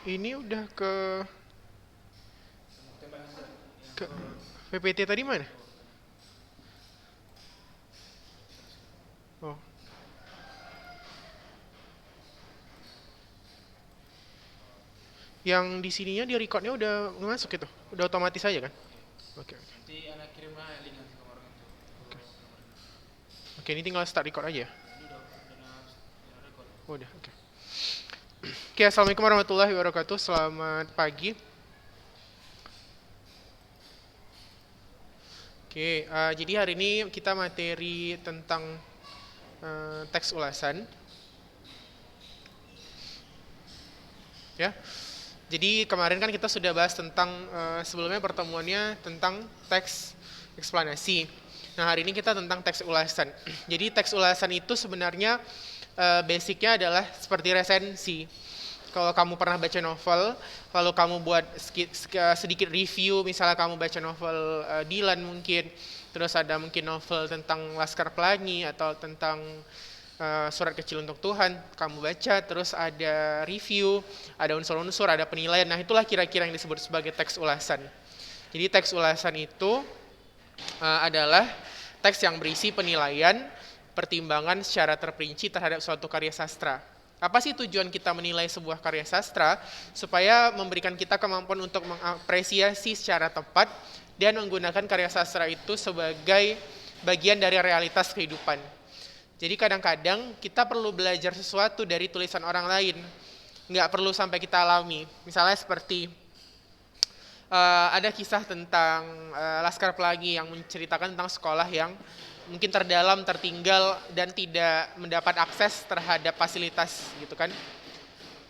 Ini udah ke PPT tadi mana? Oh, yang di sininya di recordnya udah masuk itu, udah otomatis aja kan? Oke, oke. Oke, ini tinggal start record aja ya? Oh, udah, oke. Oke, assalamualaikum warahmatullahi wabarakatuh. Selamat pagi. Oke, jadi hari ini kita materi tentang teks ulasan, ya. Jadi kemarin kan kita sudah bahas tentang sebelumnya pertemuannya tentang teks eksplanasi. Nah, hari ini kita tentang teks ulasan. Jadi teks ulasan itu sebenarnya basicnya adalah seperti resensi. Kalau kamu pernah baca novel, lalu kamu buat sedikit review, misalnya kamu baca novel Dylan mungkin, terus ada mungkin novel tentang Laskar Pelangi atau tentang surat kecil untuk Tuhan, kamu baca, terus ada review, ada unsur-unsur, ada penilaian. Nah, itulah kira-kira yang disebut sebagai teks ulasan. Jadi teks ulasan itu adalah teks yang berisi penilaian, pertimbangan secara terperinci terhadap suatu karya sastra. Apa sih tujuan kita menilai sebuah karya sastra? Supaya memberikan kita kemampuan untuk mengapresiasi secara tepat dan menggunakan karya sastra itu sebagai bagian dari realitas kehidupan. Jadi kadang-kadang kita perlu belajar sesuatu dari tulisan orang lain. Nggak perlu sampai kita alami. Misalnya seperti ada kisah tentang Laskar Pelangi yang menceritakan tentang sekolah yang mungkin terdalam, tertinggal, dan tidak mendapat akses terhadap fasilitas gitu kan.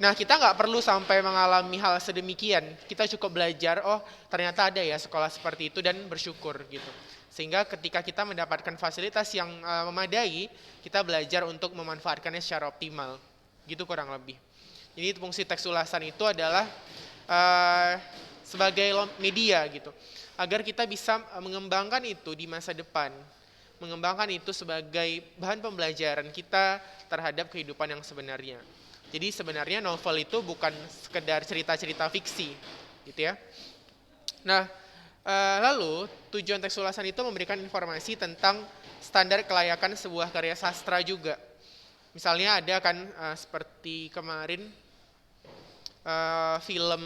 Nah, kita nggak perlu sampai mengalami hal sedemikian. Kita cukup belajar, oh ternyata ada ya sekolah seperti itu dan bersyukur gitu. Sehingga ketika kita mendapatkan fasilitas yang memadai, kita belajar untuk memanfaatkannya secara optimal. Gitu kurang lebih. Jadi fungsi teks ulasan itu adalah uh, sebagai media gitu. Agar kita bisa mengembangkan itu di masa depan. Mengembangkan itu sebagai bahan pembelajaran kita terhadap kehidupan yang sebenarnya. Jadi sebenarnya novel itu bukan sekedar cerita-cerita fiksi, gitu ya. Nah, lalu tujuan teks ulasan itu memberikan informasi tentang standar kelayakan sebuah karya sastra juga. Misalnya ada kan seperti kemarin film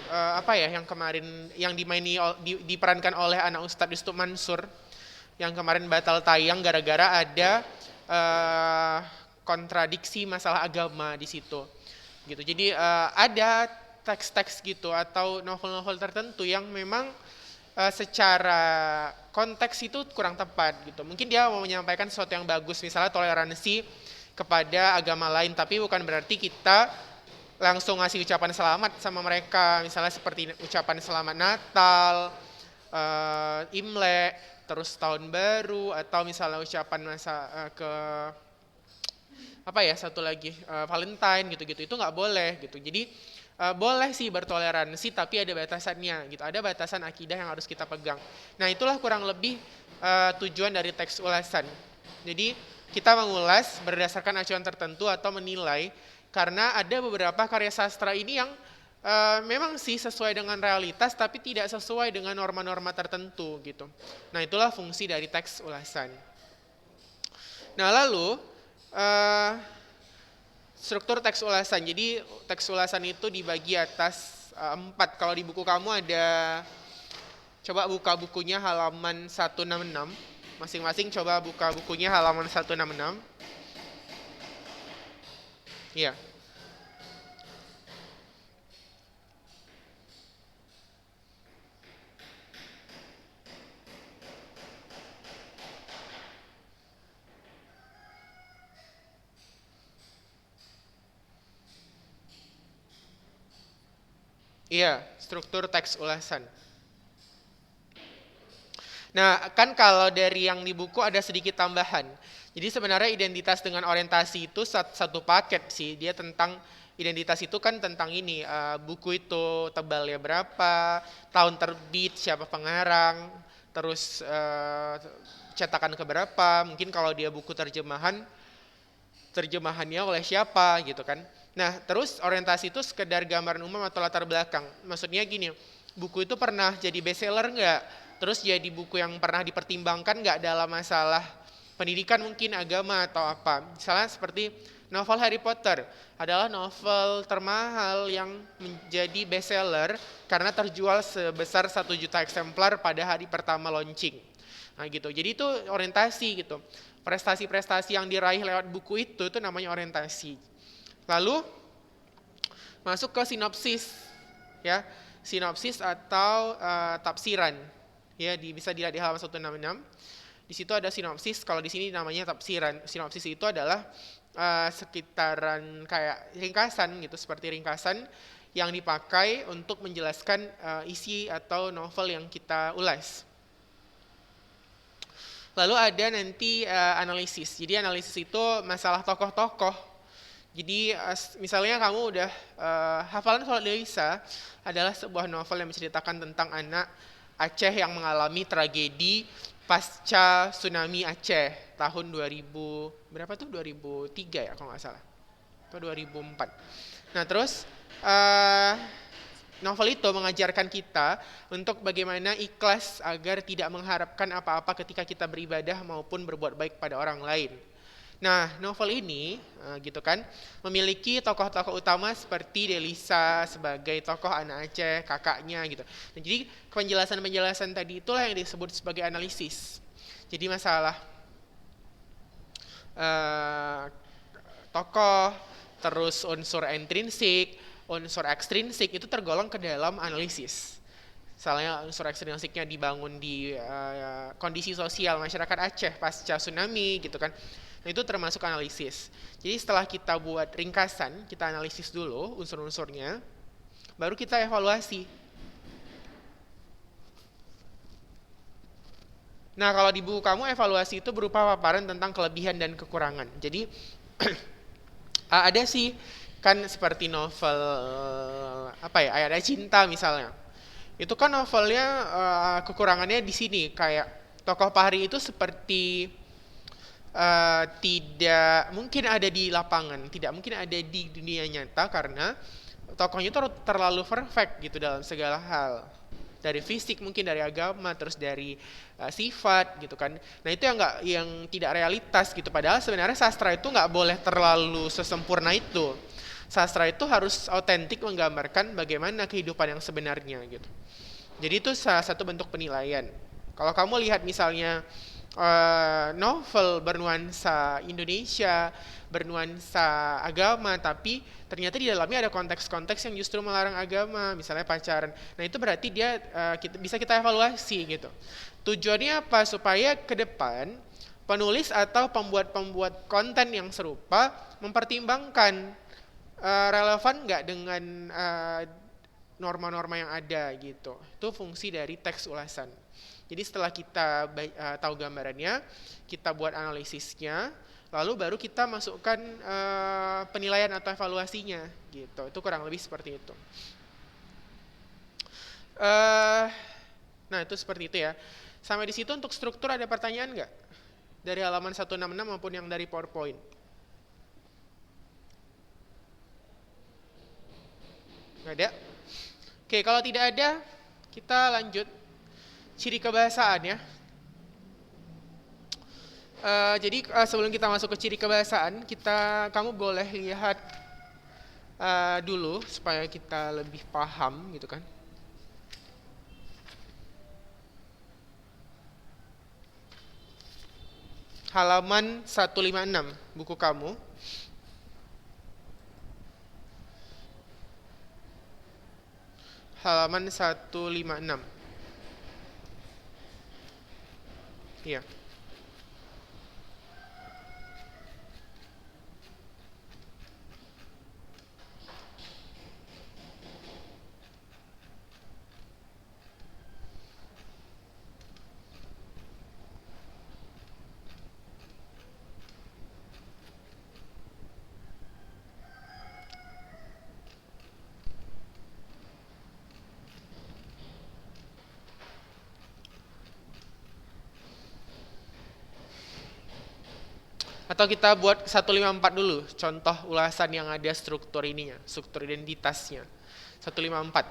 apa ya yang kemarin yang diperankan oleh anak Ustadz Yusuf Mansur yang kemarin batal tayang gara-gara ada kontradiksi masalah agama di situ gitu. Jadi ada teks-teks gitu atau novel-novel tertentu yang memang secara konteks itu kurang tepat gitu. Mungkin dia mau menyampaikan sesuatu yang bagus, misalnya toleransi kepada agama lain, tapi bukan berarti kita langsung ngasih ucapan selamat sama mereka, misalnya seperti ucapan selamat Natal, Imlek, terus tahun baru, atau misalnya ucapan ke apa ya satu lagi Valentine gitu-gitu, itu nggak boleh gitu. Jadi boleh sih bertoleransi tapi ada batasannya gitu, ada batasan akidah yang harus kita pegang. Nah, itulah kurang lebih tujuan dari teks ulasan. Jadi kita mengulas berdasarkan acuan tertentu atau menilai karena ada beberapa karya sastra ini yang memang sih sesuai dengan realitas tapi tidak sesuai dengan norma-norma tertentu gitu. Nah, itulah fungsi dari teks ulasan. Nah, lalu uh, struktur teks ulasan. Jadi teks ulasan itu dibagi atas 4. Kalau di buku kamu ada, coba buka bukunya halaman 166. Masing-masing coba buka bukunya halaman 166. Iya. Iya, struktur teks ulasan. Nah, kan kalau dari yang di buku ada sedikit tambahan. Jadi sebenarnya identitas dengan orientasi itu satu paket sih. Dia tentang identitas itu kan tentang ini, buku itu tebalnya berapa, tahun terbit, siapa pengarang, terus cetakan keberapa. Mungkin kalau dia buku terjemahan terjemahannya oleh siapa gitu kan. Nah, terus orientasi itu sekedar gambaran umum atau latar belakang. Maksudnya gini, buku itu pernah jadi bestseller nggak? Terus jadi buku yang pernah dipertimbangkan nggak dalam masalah pendidikan mungkin, agama atau apa. Misalnya seperti novel Harry Potter adalah novel termahal yang menjadi bestseller karena terjual sebesar 1 juta eksemplar pada hari pertama launching. Nah gitu, jadi itu orientasi gitu. Prestasi-prestasi yang diraih lewat buku itu namanya orientasi. Lalu masuk ke sinopsis, ya, sinopsis atau tafsiran, ya, bisa dilihat di halaman 166. Di situ ada sinopsis, kalau di sini namanya tafsiran. Sinopsis itu adalah sekitaran kayak ringkasan gitu, seperti ringkasan yang dipakai untuk menjelaskan isi atau novel yang kita ulas. Lalu ada nanti analisis. Jadi analisis itu masalah tokoh-tokoh. Jadi misalnya kamu udah hafalan Sholat Lisa adalah sebuah novel yang menceritakan tentang anak Aceh yang mengalami tragedi pasca tsunami Aceh tahun 2000 berapa tuh 2003 ya kalau nggak salah atau 2004. Nah terus novel itu mengajarkan kita untuk bagaimana ikhlas agar tidak mengharapkan apa-apa ketika kita beribadah maupun berbuat baik pada orang lain. Nah, novel ini gitu kan memiliki tokoh-tokoh utama seperti Delisa sebagai tokoh anak Aceh, kakaknya gitu. Nah, jadi penjelasan-penjelasan tadi itulah yang disebut sebagai analisis. Jadi masalah tokoh, terus unsur intrinsik, unsur ekstrinsik itu tergolong ke dalam analisis. Misalnya unsur ekstrinsiknya dibangun di kondisi sosial masyarakat Aceh pasca tsunami gitu kan. Nah, itu termasuk analisis. Jadi setelah kita buat ringkasan, kita analisis dulu unsur-unsurnya, baru kita evaluasi. Nah, kalau di buku kamu evaluasi itu berupa paparan tentang kelebihan dan kekurangan. Jadi ada sih kan seperti novel apa ya, Ayat Cinta misalnya. Itu kan novelnya kekurangannya di sini kayak tokoh Fahri itu seperti tidak mungkin ada di lapangan, tidak mungkin ada di dunia nyata karena tokohnya itu terlalu perfect gitu dalam segala hal. Dari fisik mungkin, dari agama, terus dari sifat gitu kan. Nah itu yang tidak realitas gitu. Padahal sebenarnya sastra itu nggak boleh terlalu sesempurna itu. Sastra itu harus autentik menggambarkan bagaimana kehidupan yang sebenarnya gitu. Jadi itu salah satu bentuk penilaian. Kalau kamu lihat misalnya novel bernuansa Indonesia, bernuansa agama, tapi ternyata di dalamnya ada konteks-konteks yang justru melarang agama, misalnya pacaran. Nah itu berarti dia bisa kita evaluasi gitu. Tujuannya apa? Supaya ke depan penulis atau pembuat-pembuat konten yang serupa mempertimbangkan relevan nggak dengan norma-norma yang ada gitu. Itu fungsi dari teks ulasan. Jadi setelah kita tahu gambarannya, kita buat analisisnya, lalu baru kita masukkan penilaian atau evaluasinya gitu. Itu kurang lebih seperti itu. Nah itu seperti itu ya. Sampai di situ untuk struktur ada pertanyaan nggak? Dari halaman 166 maupun yang dari PowerPoint. Nggak ada? Oke, kalau tidak ada, kita lanjut. Ciri kebahasaan ya. Jadi sebelum kita masuk ke ciri kebahasaan, kamu boleh lihat dulu supaya kita lebih paham gitu kan. Halaman 156 buku kamu. Halaman 156. Iya. Atau kita buat 154 dulu, contoh ulasan yang ada struktur ininya, struktur identitasnya. 154.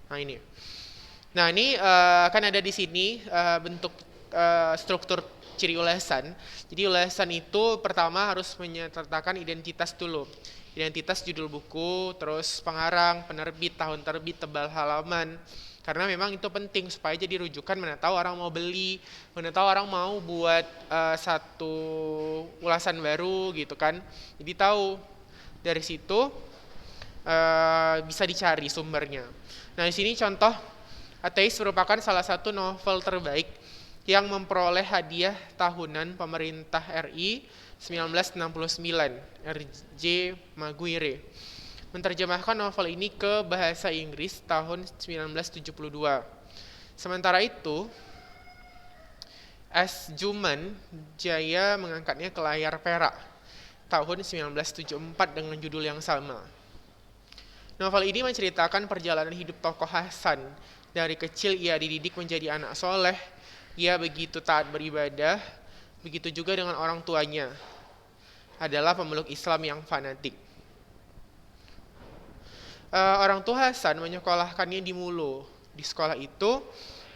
Nah ini. Nah ini kan ada di sini bentuk struktur ciri ulasan. Jadi ulasan itu pertama harus menyertakan identitas dulu. Identitas judul buku, terus pengarang, penerbit, tahun terbit, tebal halaman. Karena memang itu penting supaya jadi rujukan mana tahu orang mau beli, mana tahu orang mau buat satu ulasan baru gitu kan. Jadi tahu dari situ bisa dicari sumbernya. Nah di sini contoh Ateis merupakan salah satu novel terbaik yang memperoleh hadiah tahunan pemerintah RI 1969, R.J. Maguire. Menerjemahkan novel ini ke bahasa Inggris tahun 1972. Sementara itu, S. Juman Jaya mengangkatnya ke layar perak tahun 1974 dengan judul yang sama. Novel ini menceritakan perjalanan hidup tokoh Hasan. Dari kecil ia dididik menjadi anak soleh, ia begitu taat beribadah, begitu juga dengan orang tuanya. Adalah pemeluk Islam yang fanatik. Orang tua Hasan menyekolahkannya di Mulu. Di sekolah itu,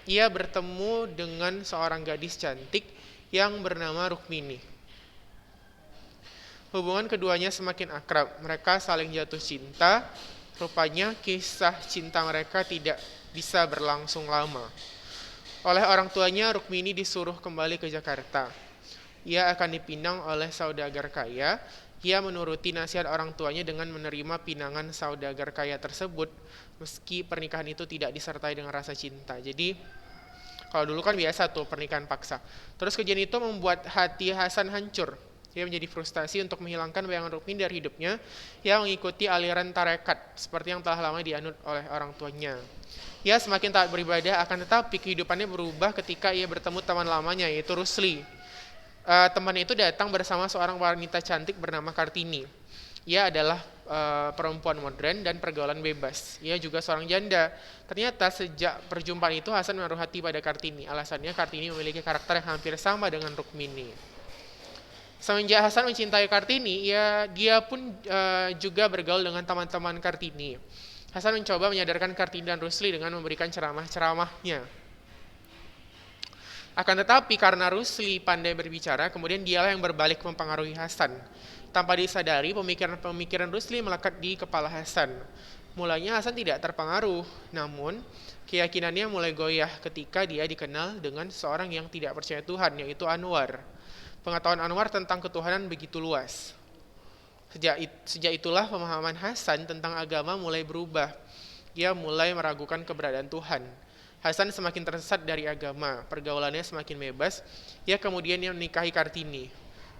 ia bertemu dengan seorang gadis cantik yang bernama Rukmini. Hubungan keduanya semakin akrab, mereka saling jatuh cinta. Rupanya kisah cinta mereka tidak bisa berlangsung lama. Oleh orang tuanya, Rukmini disuruh kembali ke Jakarta. Ia akan dipinang oleh saudagar kaya. Ia menuruti nasihat orang tuanya dengan menerima pinangan saudagar kaya tersebut, meski pernikahan itu tidak disertai dengan rasa cinta. Jadi, kalau dulu kan biasa tuh pernikahan paksa. Terus kejadian itu membuat hati Hasan hancur. Ia menjadi frustasi untuk menghilangkan bayangan Rukmini dari hidupnya. Ia mengikuti aliran tarekat, seperti yang telah lama dianut oleh orang tuanya. Ia semakin taat beribadah, akan tetapi kehidupannya berubah ketika ia bertemu teman lamanya, yaitu Rusli. Teman itu datang bersama seorang wanita cantik bernama Kartini. Ia adalah perempuan modern dan pergaulan bebas. Ia juga seorang janda. Ternyata sejak perjumpaan itu Hasan menaruh hati pada Kartini. Alasannya Kartini memiliki karakter yang hampir sama dengan Rukmini. Semenjak Hasan mencintai Kartini, dia pun juga bergaul dengan teman-teman Kartini. Hasan mencoba menyadarkan Kartini dan Rusli dengan memberikan ceramah-ceramahnya. Akan tetapi karena Rusli pandai berbicara, kemudian dialah yang berbalik mempengaruhi Hasan. Tanpa disadari, pemikiran-pemikiran Rusli melekat di kepala Hasan. Mulanya Hasan tidak terpengaruh, namun keyakinannya mulai goyah ketika dia dikenal dengan seorang yang tidak percaya Tuhan, yaitu Anwar. Pengetahuan Anwar tentang ketuhanan begitu luas. Sejak itulah pemahaman Hasan tentang agama mulai berubah. Ia mulai meragukan keberadaan Tuhan. Hasan semakin tersesat dari agama, pergaulannya semakin bebas. Ia kemudian menikahi Kartini.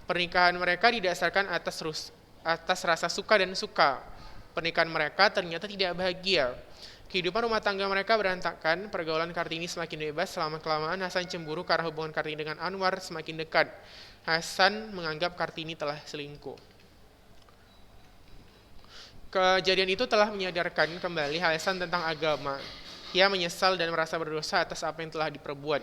Pernikahan mereka didasarkan atas rasa suka dan suka. Pernikahan mereka ternyata tidak bahagia. Kehidupan rumah tangga mereka berantakan, pergaulan Kartini semakin bebas. Selama-kelamaan Hasan cemburu karena hubungan Kartini dengan Anwar semakin dekat. Hasan menganggap Kartini telah selingkuh. Kejadian itu telah menyadarkan kembali Hasan tentang agama. Ia menyesal dan merasa berdosa atas apa yang telah diperbuat.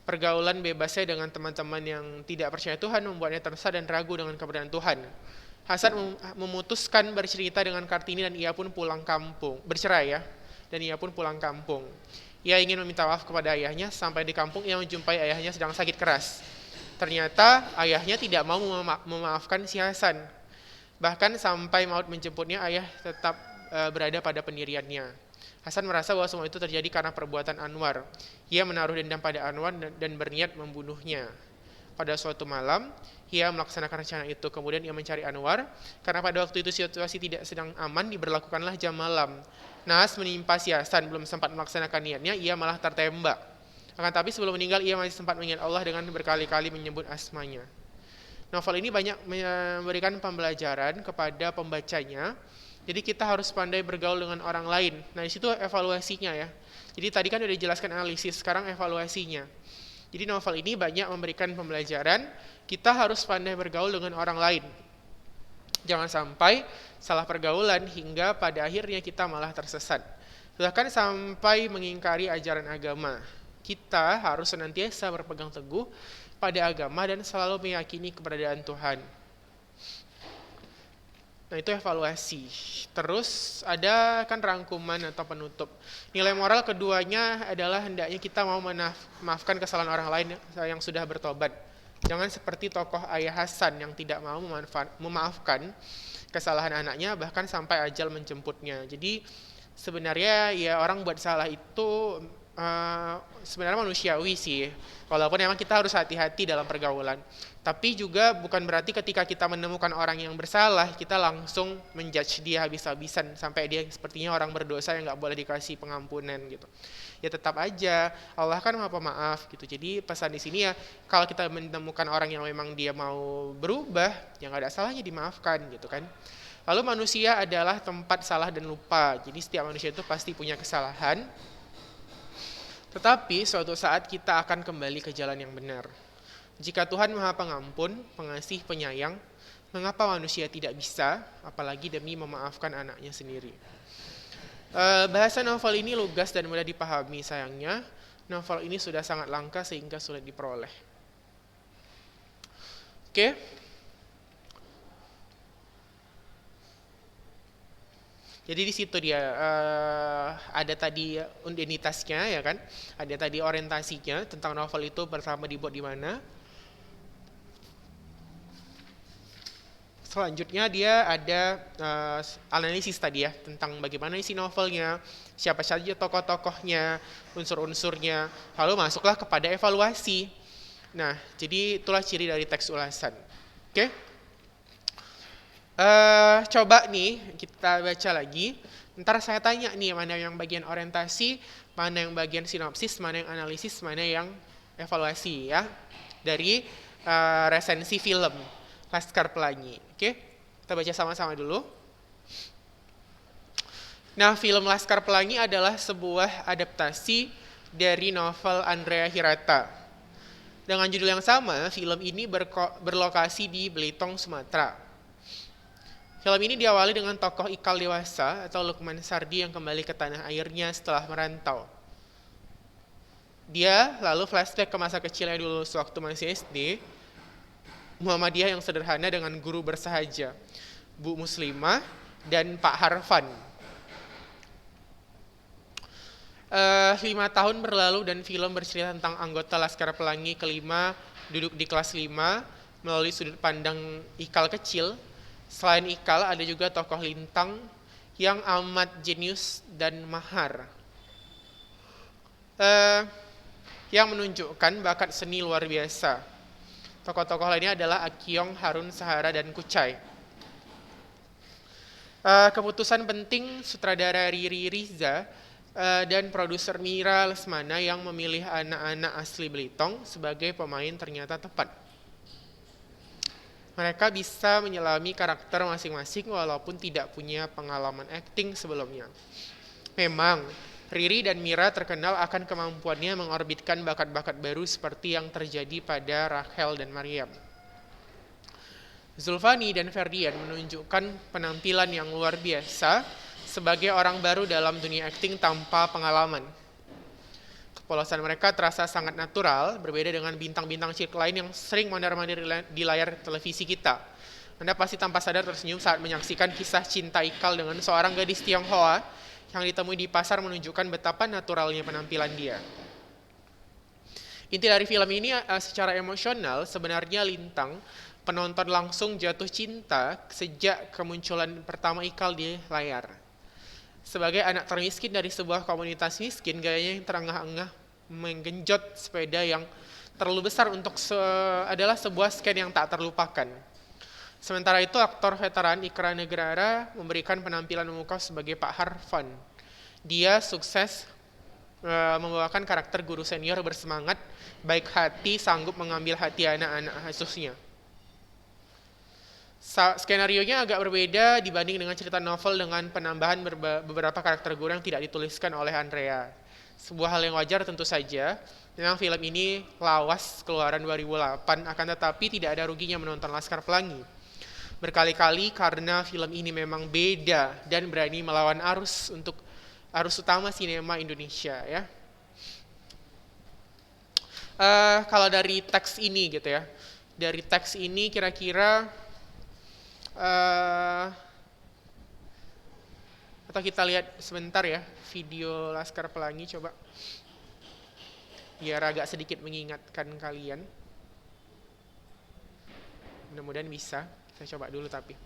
Pergaulan bebasnya dengan teman-teman yang tidak percaya Tuhan membuatnya tersesat dan ragu dengan keberadaan Tuhan. Hasan memutuskan bercerita dengan Kartini dan ia pun pulang kampung. Bercerai ya, dan ia pun pulang kampung. Ia ingin meminta maaf kepada ayahnya. Sampai di kampung ia menjumpai ayahnya sedang sakit keras. Ternyata ayahnya tidak mau memaafkan si Hasan. Bahkan sampai maut menjemputnya, ayah tetap berada pada pendiriannya. Hasan merasa bahwa semua itu terjadi karena perbuatan Anwar. Ia menaruh dendam pada Anwar dan berniat membunuhnya. Pada suatu malam, ia melaksanakan rencana itu. Kemudian ia mencari Anwar. Karena pada waktu itu situasi tidak sedang aman, diberlakukanlah jam malam. Naas menimpa si Hasan, belum sempat melaksanakan niatnya, ia malah tertembak. Akan tapi sebelum meninggal, ia masih sempat mengingat Allah dengan berkali-kali menyebut asmanya. Novel ini banyak memberikan pembelajaran kepada pembacanya. Jadi kita harus pandai bergaul dengan orang lain. Nah, di situ evaluasinya ya. Jadi tadi kan udah dijelaskan analisis, sekarang evaluasinya. Jadi novel ini banyak memberikan pembelajaran, kita harus pandai bergaul dengan orang lain. Jangan sampai salah pergaulan hingga pada akhirnya kita malah tersesat. Bahkan sampai mengingkari ajaran agama. kita harus senantiasa berpegang teguh pada agama dan selalu meyakini keberadaan Tuhan. Nah, itu evaluasi. Terus ada kan rangkuman atau penutup. Nilai moral keduanya adalah hendaknya kita mau memaafkan kesalahan orang lain yang sudah bertobat. Jangan seperti tokoh Ayah Hasan yang tidak mau memaafkan kesalahan anaknya bahkan sampai ajal menjemputnya. Jadi sebenarnya ya orang buat salah itu sebenarnya manusiawi sih. Walaupun memang kita harus hati-hati dalam pergaulan. Tapi juga bukan berarti ketika kita menemukan orang yang bersalah, kita langsung menjudge dia habis-habisan sampai dia sepertinya orang berdosa yang nggak boleh dikasih pengampunan gitu. Ya tetap aja Allah kan Maha Pemaaf gitu. Jadi pesan di sini ya kalau kita menemukan orang yang memang dia mau berubah, ya nggak ada salahnya dimaafkan gitu kan. Lalu manusia adalah tempat salah dan lupa. Jadi setiap manusia itu pasti punya kesalahan. Tetapi suatu saat kita akan kembali ke jalan yang benar. Jika Tuhan Maha Pengampun, Pengasih, Penyayang, mengapa manusia tidak bisa, apalagi demi memaafkan anaknya sendiri? Bahasa novel ini lugas dan mudah dipahami. Sayangnya, novel ini sudah sangat langka sehingga sulit diperoleh. Oke. Jadi di situ dia ada tadi identitasnya ya kan, ada tadi orientasinya tentang novel itu pertama dibuat di mana. Selanjutnya dia ada analisis tadi ya tentang bagaimana isi novelnya, siapa saja tokoh-tokohnya, unsur-unsurnya, lalu masuklah kepada evaluasi. Nah, jadi itulah ciri dari teks ulasan. Oke? Coba nih kita baca lagi. Ntar saya tanya nih mana yang bagian orientasi, mana yang bagian sinopsis, mana yang analisis, mana yang evaluasi ya dari resensi film Laskar Pelangi. Oke, kita baca sama-sama dulu. Nah, film Laskar Pelangi adalah sebuah adaptasi dari novel Andrea Hirata. Dengan judul yang sama, film ini berlokasi di Belitung, Sumatera. Film ini diawali dengan tokoh Ikal dewasa atau Lukman Sardi yang kembali ke tanah airnya setelah merantau. Dia lalu flashback ke masa kecilnya dulu sewaktu masih SD, Muhammadiyah yang sederhana dengan guru bersahaja, Bu Muslimah dan Pak Harfan. 5 tahun berlalu dan film bercerita tentang anggota Laskar Pelangi kelima duduk di kelas 5 melalui sudut pandang Ikal kecil. Selain Ikal ada juga tokoh Lintang yang amat jenius dan mahar, yang menunjukkan bakat seni luar biasa. Tokoh-tokoh lainnya adalah Akyong, Harun, Sahara, dan Kucai. Keputusan penting sutradara Riri Riza dan produser Mira Lesmana yang memilih anak-anak asli Belitung sebagai pemain ternyata tepat. Mereka bisa menyelami karakter masing-masing walaupun tidak punya pengalaman akting sebelumnya. Memang, Riri dan Mira terkenal akan kemampuannya mengorbitkan bakat-bakat baru seperti yang terjadi pada Rachel dan Maryam. Zulfani dan Ferdian menunjukkan penampilan yang luar biasa sebagai orang baru dalam dunia akting tanpa pengalaman. Kepolosan mereka terasa sangat natural, berbeda dengan bintang-bintang cilik lain yang sering mondar-mandir di layar televisi kita. Anda pasti tanpa sadar tersenyum saat menyaksikan kisah cinta Ikal dengan seorang gadis Tionghoa yang ditemui di pasar menunjukkan betapa naturalnya penampilan dia. Inti dari film ini secara emosional sebenarnya Lintang, penonton langsung jatuh cinta sejak kemunculan pertama Ikal di layar. Sebagai anak termiskin dari sebuah komunitas miskin, gayanya yang terengah-engah menggenjot sepeda yang terlalu besar adalah sebuah scan yang tak terlupakan. Sementara itu, aktor veteran Ikra Negara memberikan penampilan memukau sebagai Pak Harfan. Dia sukses membawakan karakter guru senior bersemangat, baik hati, sanggup mengambil hati anak-anak asuhnya. Skenarionya agak berbeda dibanding dengan cerita novel dengan penambahan beberapa karakter guru yang tidak dituliskan oleh Andrea. Sebuah hal yang wajar tentu saja. Memang film ini lawas keluaran 2008, akan tetapi tidak ada ruginya menonton Laskar Pelangi. Berkali-kali karena film ini memang beda dan berani melawan arus utama sinema Indonesia ya. Kalau dari teks ini gitu ya, dari teks ini kira-kira eh, atau kita lihat sebentar ya video Laskar Pelangi coba, biar agak sedikit mengingatkan kalian. Mudah-mudahan bisa. Saya coba dulu tapi.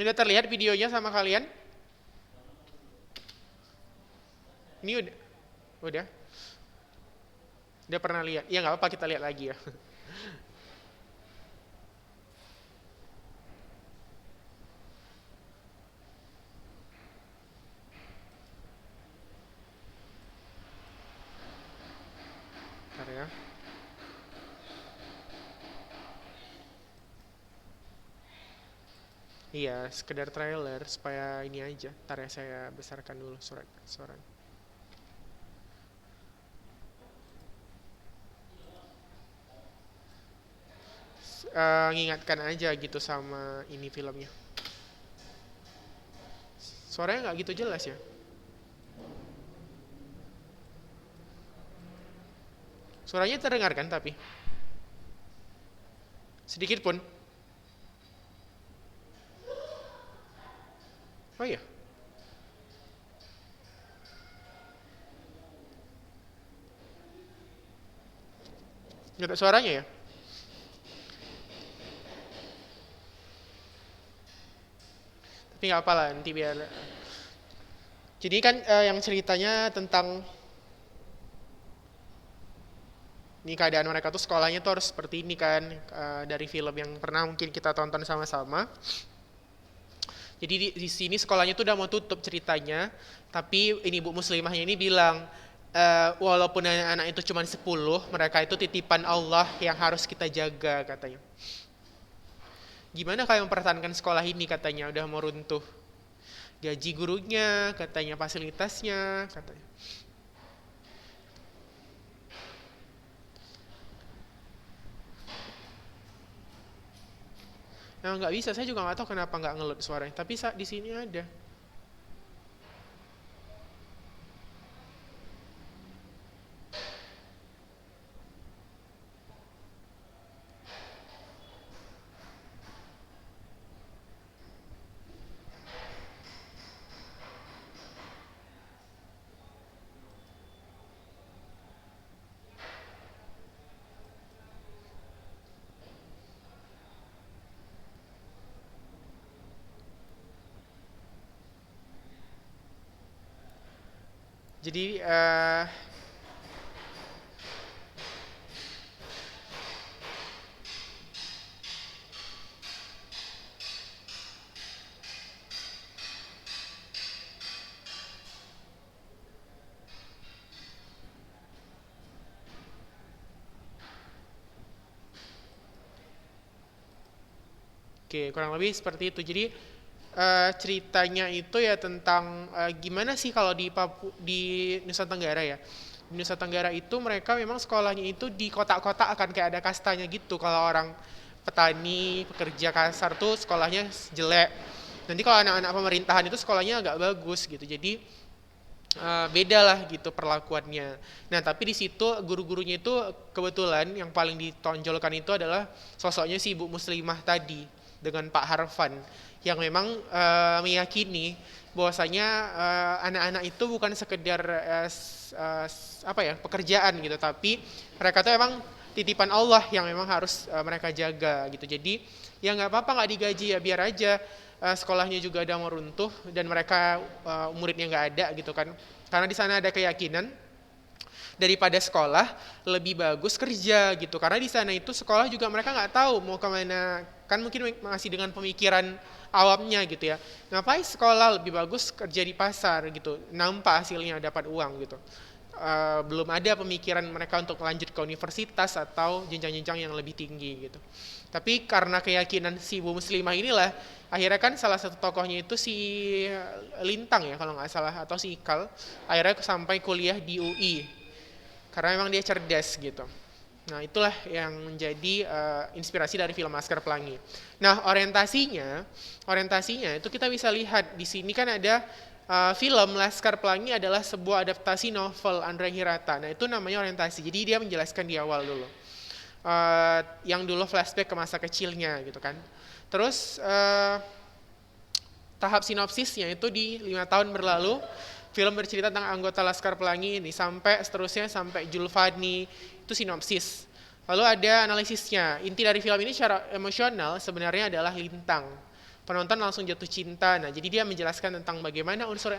Ini udah terlihat videonya sama kalian? Ini udah, udah pernah lihat? Ya nggak apa-apa, kita lihat lagi ya. Bentar ya. Iya, sekedar trailer supaya ini aja. Ntar ya saya besarkan dulu suara. Ngingatkan aja gitu sama ini filmnya. Suaranya nggak gitu jelas ya. Suaranya terdengar kan tapi sedikit pun. Oh iya. Nggak ada suaranya ya. Tapi nggak apa lah, nanti biar. Jadi kan yang ceritanya tentang ini keadaan mereka tuh sekolahnya tuh harus seperti ini kan, dari film yang pernah mungkin kita tonton sama-sama. Jadi di sini sekolahnya tuh udah mau tutup ceritanya, tapi ini Bu Muslimahnya ini bilang, walaupun anak-anak itu cuma 10, mereka itu titipan Allah yang harus kita jaga katanya. Gimana kalian mempertahankan sekolah ini katanya, udah mau runtuh. Gaji gurunya, katanya fasilitasnya, katanya. Nah nggak bisa, saya juga nggak tahu kenapa nggak ngeload suaranya. Tapi di sini ada. Jadi oke, kurang lebih seperti itu. Jadi ceritanya itu ya tentang gimana sih kalau di Nusa Tenggara ya. Di Nusa Tenggara itu mereka memang sekolahnya itu di kotak-kotak akan kayak ada kastanya gitu. Kalau orang petani, pekerja kasar tuh sekolahnya jelek. Nanti kalau anak-anak pemerintahan itu sekolahnya agak bagus gitu. Jadi beda lah gitu perlakuannya. Nah, tapi di situ guru-gurunya itu kebetulan yang paling ditonjolkan itu adalah sosoknya si Ibu Muslimah tadi dengan Pak Harfan yang memang meyakini bahwasanya anak-anak itu bukan sekedar apa ya pekerjaan gitu, tapi mereka tuh emang titipan Allah yang memang harus mereka jaga gitu. Jadi ya nggak apa-apa nggak digaji ya biar aja sekolahnya juga ada mau runtuh dan mereka muridnya nggak ada gitu kan, karena di sana ada keyakinan daripada sekolah, lebih bagus kerja gitu. Karena di sana itu sekolah juga mereka nggak tahu mau kemana, kan mungkin masih dengan pemikiran awamnya gitu ya. Ngapain sekolah, lebih bagus kerja di pasar gitu, nampak hasilnya dapat uang gitu. Belum ada pemikiran mereka untuk lanjut ke universitas atau jenjang-jenjang yang lebih tinggi gitu. Tapi karena keyakinan si ibu muslimah inilah, akhirnya kan salah satu tokohnya itu si Lintang ya kalau nggak salah, atau si Ikal, akhirnya sampai kuliah di UI karena memang dia cerdas gitu. Nah, itulah yang menjadi inspirasi dari film Laskar Pelangi. Nah, orientasinya itu kita bisa lihat di sini kan ada film Laskar Pelangi adalah sebuah adaptasi novel Andre Hirata. Nah, itu namanya orientasi. Jadi dia menjelaskan di awal dulu. Yang dulu flashback ke masa kecilnya gitu kan. Terus tahap sinopsisnya itu di 5 tahun berlalu, film bercerita tentang anggota Laskar Pelangi ini sampai seterusnya sampai Julfadni, itu sinopsis. Lalu ada analisisnya. Inti dari film ini secara emosional sebenarnya adalah Lintang. Penonton langsung jatuh cinta. Nah, jadi dia menjelaskan tentang bagaimana unsur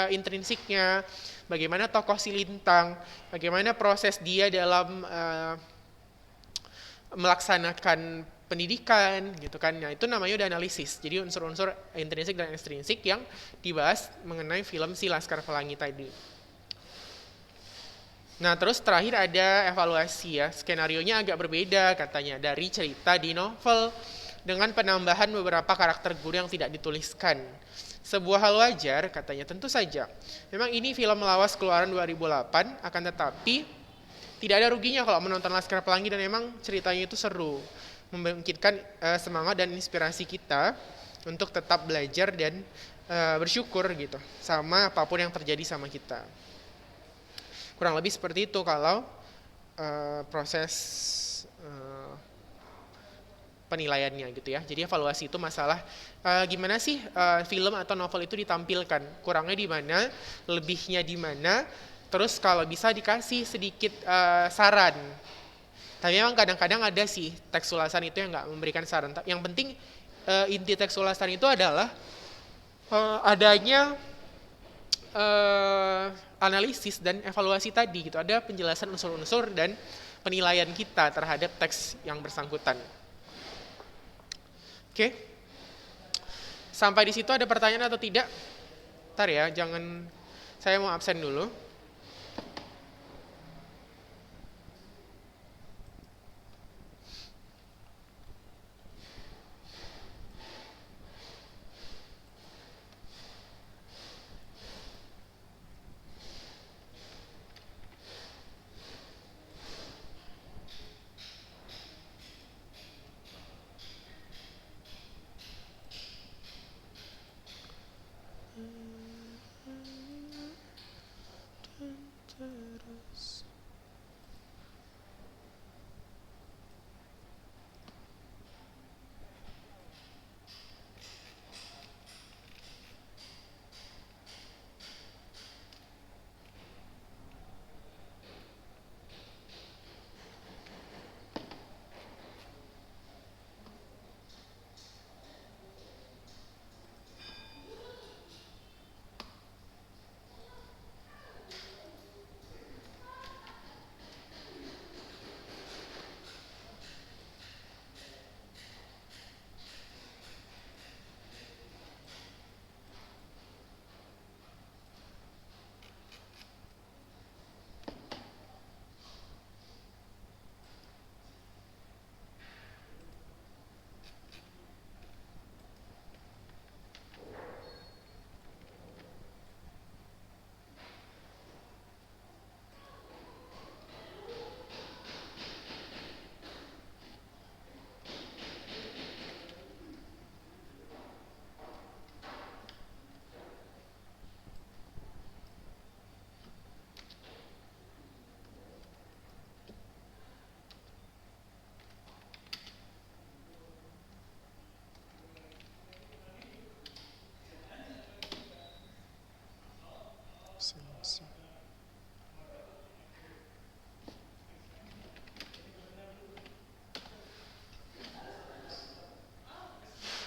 intrinsiknya, bagaimana tokoh si Lintang, bagaimana proses dia dalam melaksanakan pendidikan gitu kan. Nah, itu namanya udah analisis. Jadi unsur-unsur intrinsik dan ekstrinsik yang dibahas mengenai film si Laskar Pelangi tadi. Nah, terus terakhir ada evaluasi ya. Skenarionya agak berbeda katanya dari cerita di novel dengan penambahan beberapa karakter guru yang tidak dituliskan. Sebuah hal wajar katanya, tentu saja. Memang ini film lawas keluaran 2008, akan tetapi tidak ada ruginya kalau menonton Laskar Pelangi dan memang ceritanya itu seru, membangkitkan semangat dan inspirasi kita untuk tetap belajar dan bersyukur gitu sama apapun yang terjadi sama kita. Kurang lebih seperti itu kalau proses penilaiannya gitu ya. Jadi evaluasi itu masalah gimana sih film atau novel itu ditampilkan, kurangnya di mana, lebihnya di mana. Terus kalau bisa dikasih sedikit saran. Tapi memang kadang-kadang ada sih teks ulasan itu yang nggak memberikan saran. Yang penting inti teks ulasan itu adalah adanya analisis dan evaluasi tadi gitu. Ada penjelasan unsur-unsur dan penilaian kita terhadap teks yang bersangkutan. Oke. Sampai di situ ada pertanyaan atau tidak? Ntar ya, jangan, saya mau absen dulu.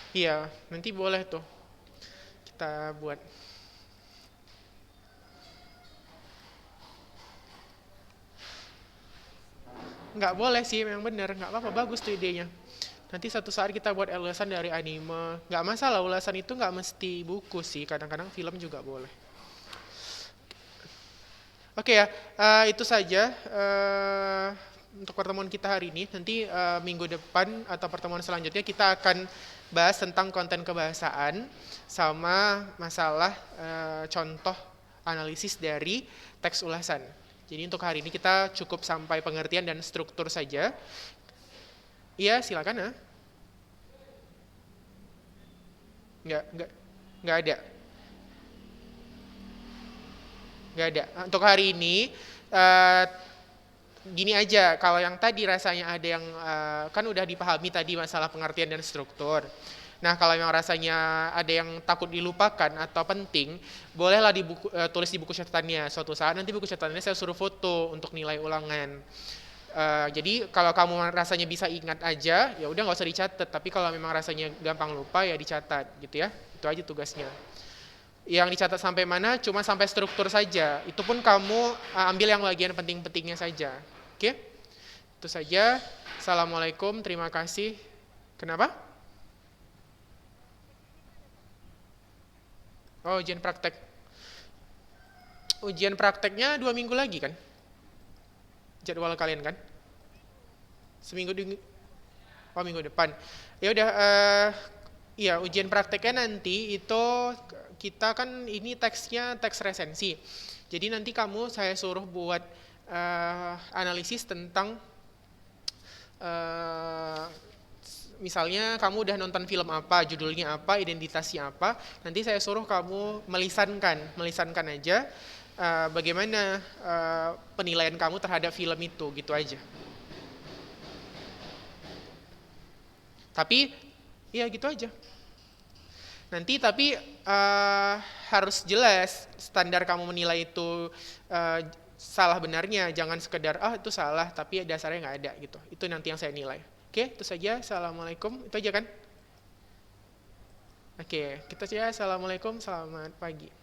Iya, nanti boleh tuh kita buat. nggak boleh sih, memang bener, nggak apa-apa, bagus tuh idenya. Nanti satu saat kita buat ulasan dari anime, nggak masalah, ulasan itu nggak mesti buku sih, kadang-kadang film juga boleh. Oke ya, itu saja untuk pertemuan kita hari ini. Nanti minggu depan atau pertemuan selanjutnya kita akan bahas tentang konten kebahasaan sama masalah contoh analisis dari teks ulasan. Jadi untuk hari ini kita cukup sampai pengertian dan struktur saja. Iya, silakan ya. Nggak, nggak ada. Nggak ada. Untuk hari ini, eh, gini aja, kalau yang tadi rasanya ada yang, kan udah dipahami tadi masalah pengertian dan struktur. Nah, kalau yang rasanya ada yang takut dilupakan atau penting, bolehlah tulis di buku catatannya. Suatu saat nanti buku catatannya saya suruh foto untuk nilai ulangan. Jadi kalau kamu rasanya bisa ingat aja, ya udah nggak usah dicatat. Tapi kalau memang rasanya gampang lupa ya dicatat, gitu ya. Itu aja tugasnya. Yang dicatat sampai mana? Cuma sampai struktur saja. Itu pun kamu ambil yang bagian penting-pentingnya saja. Oke? Itu saja. Assalamualaikum, terima kasih. Kenapa? Oh, ujian praktek. Ujian prakteknya 2 minggu lagi kan? Jadwal kalian kan? Seminggu di, oh minggu depan. Ya udah, iya ujian prakteknya nanti itu kita kan ini teksnya teks resensi. Jadi nanti saya suruh buat analisis tentang misalnya kamu udah nonton film apa, judulnya apa, identitasnya apa, nanti saya suruh kamu melisankan aja bagaimana penilaian kamu terhadap film itu, gitu aja. Tapi, ya gitu aja. Nanti tapi harus jelas standar kamu menilai itu salah benarnya, jangan sekedar itu salah tapi dasarnya nggak ada gitu. Itu nanti yang saya nilai. Oke, itu saja. Assalamualaikum. Itu aja kan? Oke, kita saja. Assalamualaikum. Selamat pagi.